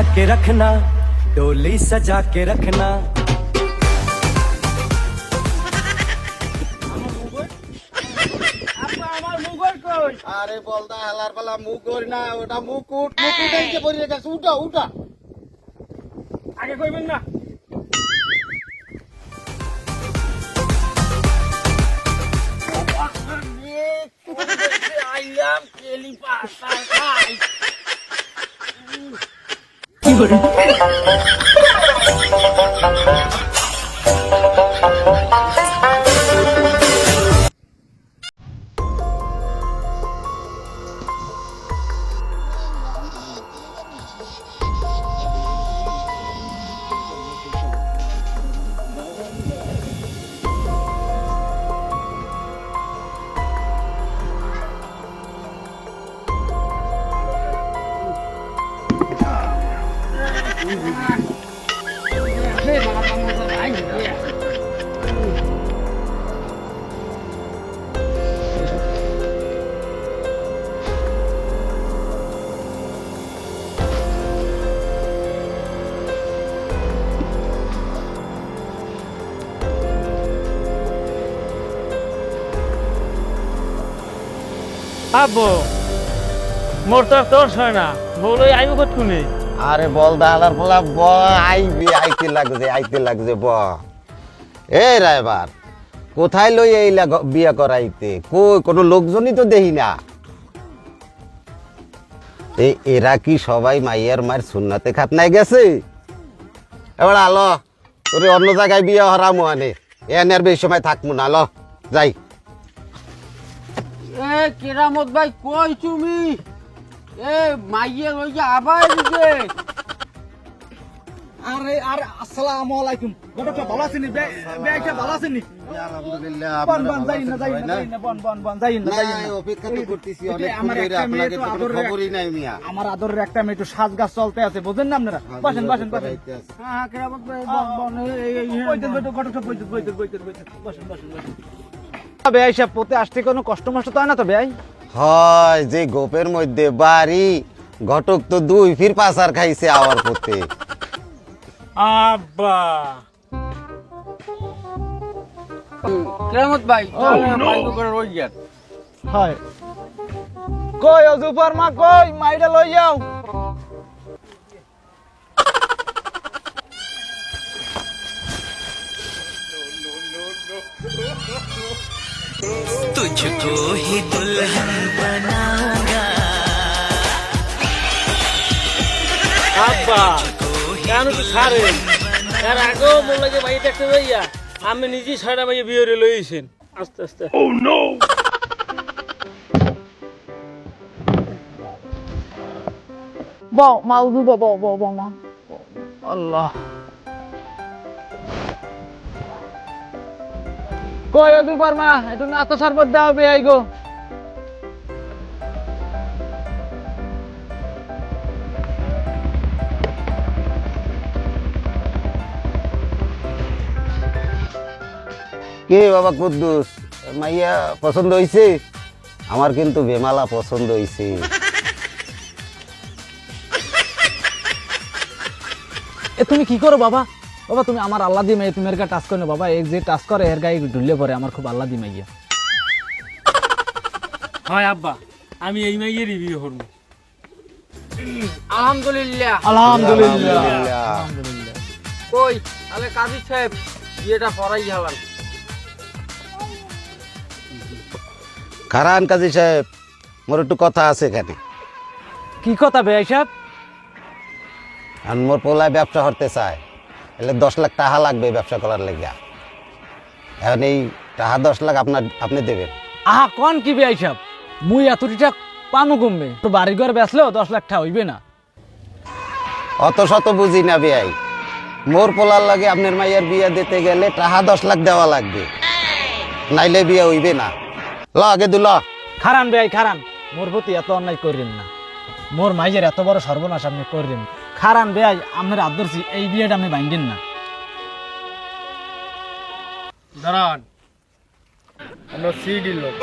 सजा के रखना, डोली सजा के रखना। আরে বলদা হেলার পালা মুগর না, ওটা মুকুট। মুকুট এই যে পরিয়ে গেছে, উঠা উঠা। আগে কইবেন না। আইলাম কেলি পাতা খাই। কি করে? আব্বু মোর তো তোর হয় না, বউলই আইব কতক্ষণে। আরে বলদা হেলার পালা ব আইবি, আইতে লাগছে ব। এই রায়বার কোথায় লই এইলা বিয়া করাইতে? কই কোনো লোকজনই তো দেখি না। এরা কি সবাই মাইয়ার মায়ের সুন্নাতে খাতনায় গেছে? এবার আলো তোরে অন্য জায়গায় বিয়ে হরামো আনে, এনে আর বেশি সময় থাকবো না। লো যাই। এ কেরামত ভাই কই তুমি? এ মাইয়ে লইয়া আবার এদিকে। আরে আরে আসসালামু আলাইকুম। গটটা ভালো আছেন? বেটা ভালো আছেন? আলহামদুলিল্লাহ। বন বন যাই না বন বন বন যাই না। অপেক্ষা তো করতেছি অনেক ধরে, আপনাকে তো কোনো খবরই নাই মিয়া। আমার আদরের একটা মেয়ে একটু সাজগাছ চলতে আছে, বুঝেন না আপনারা? বসেন বসেন বসেন। হ্যাঁ কেরামত ভাই বন বন বইতেন বইতেন গটটা বইতেন বইতেন বইতেন বইতেন বসেন বসেন বসেন। বেয়াই সাহেব পথে আসতে কোনো কষ্ট মষ্ট তো হয় না তো বেয়াই? হয় যে গোপের মধ্যে বাড়ি, ঘটক তো দুই ফির পাসার খাইছে আওয়ার পথে। আব্বা কেরামত ভাই বাইক করে রই যান। হয় কই ও দুপার মা কই মাইটা লই যাও। तुझको ही दुल्हन बनाऊंगा। আব্বা কেন তো ছাড়ে? এর আগেও বললো যে ভাই দেখতে ভাইয়া আমি নিজেই ছয়টা ভাইয়া বিয়ে করে লইছেন আস্তে আস্তে। ও নো বউ মা উঠু বউ বউ বউ মা আল্লাহ। কই ও দুপার মা একটু নাস্তা শরবত দাও বেয়াই গো। কে বাবা কুদ্দুস, মাইয়া পছন্দ হইছে? আমার কিন্তু বেমালা পছন্দ হইছে। এ তুমি কি করো বাবা? বাবা তুমি আমার আল্লাহ দি মাইয়া তুমি এর টাচ করে না বাবা, এক যে টাচ করে এর গায়ে ঢুললে পরে আমার খুব আল্লাহ দি মাইয়া। হয় আব্বা আমি এই মাইয়েরই বিয়ে করবো। আলহামদুলিল্লাহ আলহামদুলিল্লাহ। কই তাহলে কাজী সাহেব বিয়েটা পড়াই গেলাম। খারান কাজী সাহেব, মোর একটু কথা আছে এখানে। কি কথা বেয়াই সাহেব? আর মোর পোলায় ব্যবসা করতে চায়, এলে 10 লাখ টাকা লাগবে ব্যবসা করার লেগা। এখন এই টাকা 10 লাখ আপনি দেবেন। আহা কোন কি বেয়াই সাহেব, মুই এতটা পামু কমবে তো বাড়ি ঘর বেচলেও 10 লাখ টাকা হইবে না। অত শত বুঝি না বেয়াই, মোর পোলার লাগে আপনার মাইয়ার বিয়ে দিতে গেলে টাকা 10 লাখ দেওয়া লাগবে, নাইলে বিয়ে হইবে না। ল আগে দুল। খারান বেয়াই খারান, মোর প্রতি এত অন্যায় করিলেন না, মোর মাইজের এত বড় সর্বনাশ আপনি করলেন। খারান বেয়াই আপনার আদর্শি এই বিয়েটা আপনি ভাঙবেন না। দাঁড়ান আমরা সিডি লোক।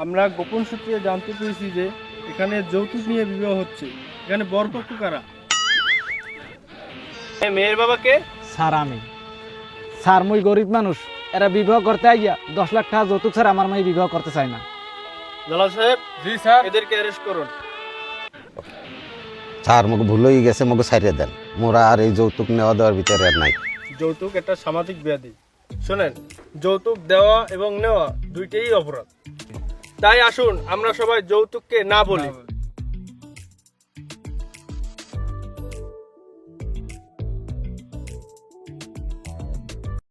আমরা গোপন সূত্রে জানতে পেরেছি যে এখানে যৌতুক নিয়ে বিবাহ হচ্ছে। এখানে বরপক্ষ কারা? মেয়ের বাবাকে? স্যার আমি। স্যার মুই গরিব মানুষ, এরা বিবাহ করতে আইয়া 10 লাখ টাকা যৌতুক স্যার আমার মাই বিবাহ করতে চায় না। জালাল সাহেব। জি স্যার। এদেরকে অ্যারেস্ট করুন। স্যার মুখ ভুল হয়ে গেছে, মুখ ছাড়িয়ে দেন। মোরা আর এই যৌতুক নেওয়া দেওয়ার ভিতরে আর নাই। যৌতুক একটা সামাজিক ব্যাধি। শোনেন, যৌতুক দেওয়া এবং নেওয়া দুইটাই অপরাধ। তাই আসুন আমরা সবাই যৌতুককে না বলি।